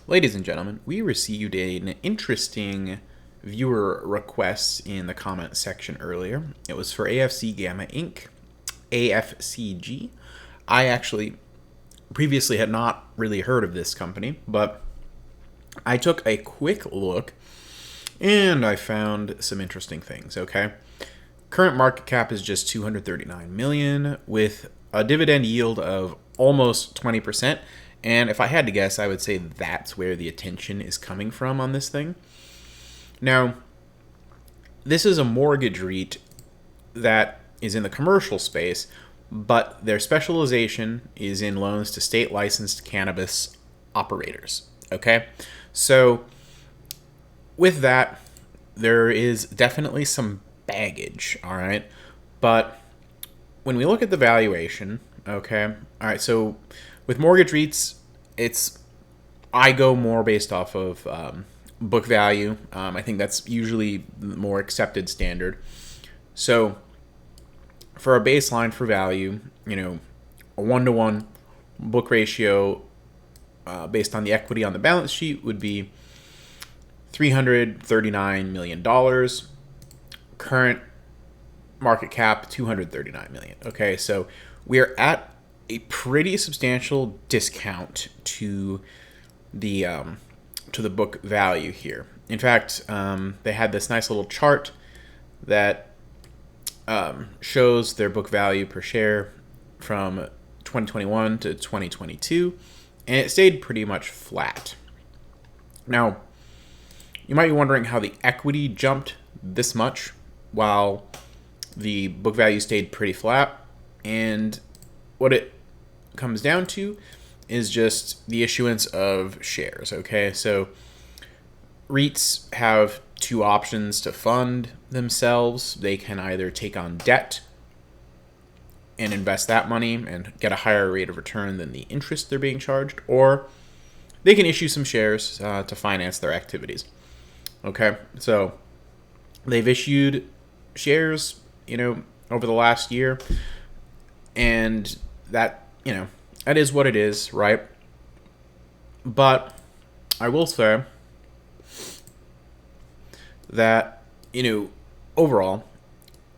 Ladies and gentlemen, we received an interesting viewer request in the comment section earlier. It was for AFC Gamma Inc., AFCG. I actually previously had not really heard of this company, but I took a quick look and I found some interesting things, okay? Current market cap is just 239 million with a dividend yield of almost 20%. And if I had to guess, I would say that's where the attention is coming from on this thing. Now, this is a mortgage REIT that is in the commercial space, but their specialization is in loans to state licensed cannabis operators. Okay? So, with that, there is definitely some baggage, all right? But when we look at the valuation, okay, all right, so with mortgage REITs, I go more based off of book value. I think that's usually the more accepted standard. So for a baseline for value, a 1-to-1 book ratio based on the equity on the balance sheet would be $339 million. Current market cap, $239 million. Okay, so we're at a pretty substantial discount to the book value here. In fact, they had this nice little chart that shows their book value per share from 2021 to 2022, and it stayed pretty much flat. Now, you might be wondering how the equity jumped this much while the book value stayed pretty flat, and what it comes down to is just the issuance of shares, okay? So REITs have two options to fund themselves. They can either take on debt and invest that money and get a higher rate of return than the interest they're being charged, or they can issue some shares to finance their activities. Okay, so they've issued shares, over the last year, and that, that is what it is, right? But I will say that, overall,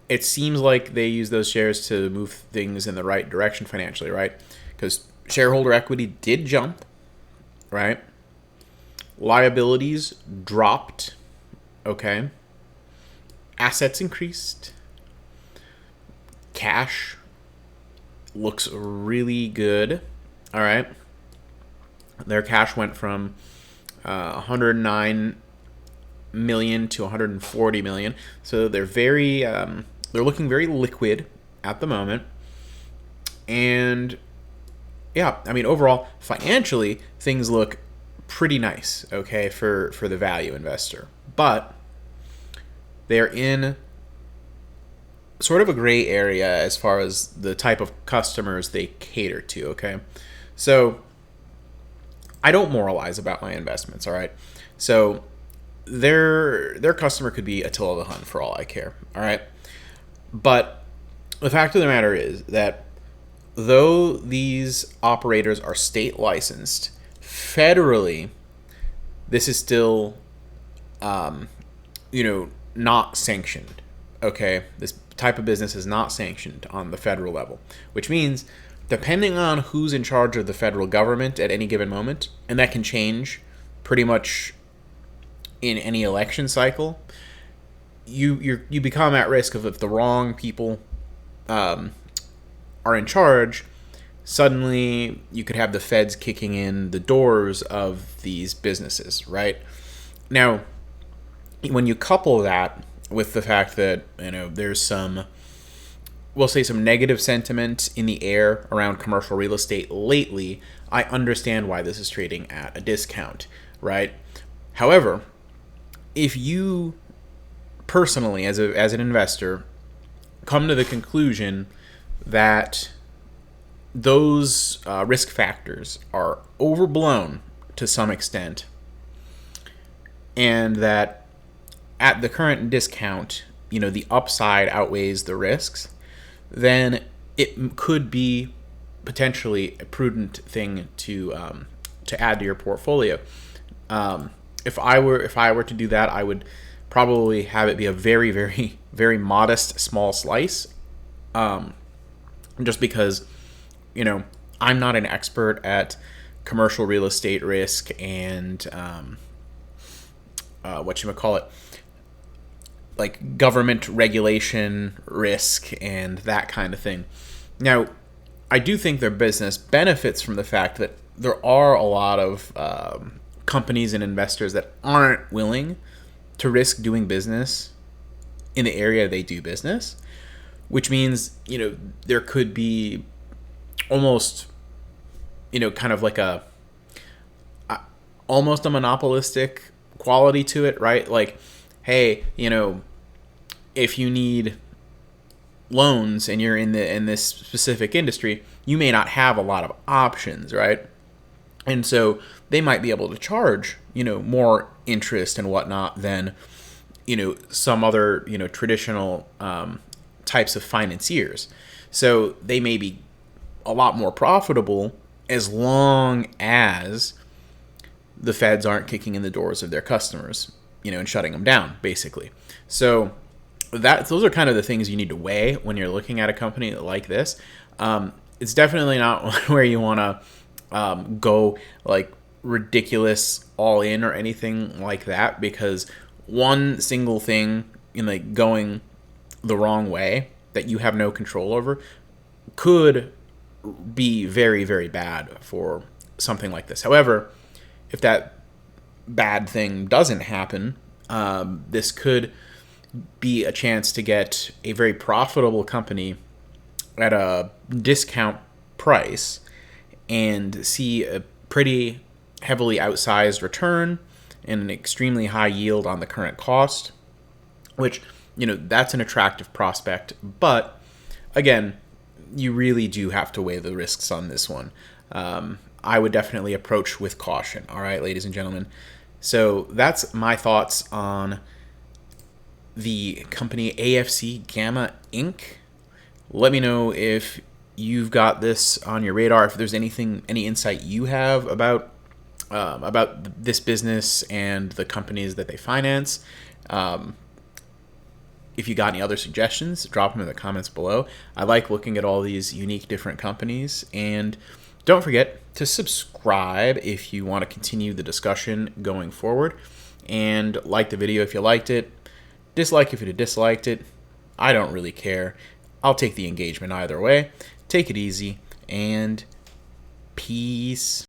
it seems like they use those shares to move things in the right direction financially, right? Because shareholder equity did jump, right? Liabilities dropped, okay? Assets increased. Cash looks really good, all right? Their cash went from 109 million to 140 million, so they're they're looking very liquid at the moment. And yeah, I mean, overall, financially, things look pretty nice, okay, for the value investor. But they're in sort of a gray area as far as the type of customers they cater to, okay? So I don't moralize about my investments, all right? So their customer could be Attila the Hun for all I care, all right? But the fact of the matter is that though these operators are state licensed, federally, this is still, not sanctioned, okay? This type of business is not sanctioned on the federal level, which means depending on who's in charge of the federal government at any given moment, and that can change pretty much in any election cycle, you become at risk of, if the wrong people are in charge, suddenly you could have the feds kicking in the doors of these businesses, right? Now, when you couple that with the fact that, there's some negative sentiment in the air around commercial real estate lately, I understand why this is trading at a discount, right? However, if you personally, as an investor, come to the conclusion that those risk factors are overblown to some extent, and that at the current discount, the upside outweighs the risks, then it could be potentially a prudent thing to add to your portfolio. If I were to do that, I would probably have it be a very, very, very modest small slice, just because, I'm not an expert at commercial real estate risk and what you call it, like government regulation risk and that kind of thing. Now, I do think their business benefits from the fact that there are a lot of companies and investors that aren't willing to risk doing business in the area they do business, which means, there could be almost, kind of like almost a monopolistic quality to it, right? Like, hey, if you need loans and you're in this specific industry, you may not have a lot of options, right? And so they might be able to charge, more interest and whatnot than, some other, traditional types of financiers. So they may be a lot more profitable as long as the feds aren't kicking in the doors of their customers, and shutting them down, basically. So those are kind of the things you need to weigh when you're looking at a company like this. It's definitely not where you want to go like ridiculous all in or anything like that, because one single thing in like going the wrong way that you have no control over could be very, very bad for something like this. However, if that bad thing doesn't happen, this could be a chance to get a very profitable company at a discount price and see a pretty heavily outsized return and an extremely high yield on the current cost, which, that's an attractive prospect. But again, you really do have to weigh the risks on this one. I would definitely approach with caution. All right, ladies and gentlemen. So that's my thoughts on the company AFC Gamma Inc. Let me know if you've got this on your radar, if there's any insight you have about this business and the companies that they finance. If you got any other suggestions, drop them in the comments below. I like looking at all these unique different companies. And don't forget to subscribe if you want to continue the discussion going forward. And like the video if you liked it. Dislike if you disliked it. I don't really care. I'll take the engagement either way. Take it easy and peace.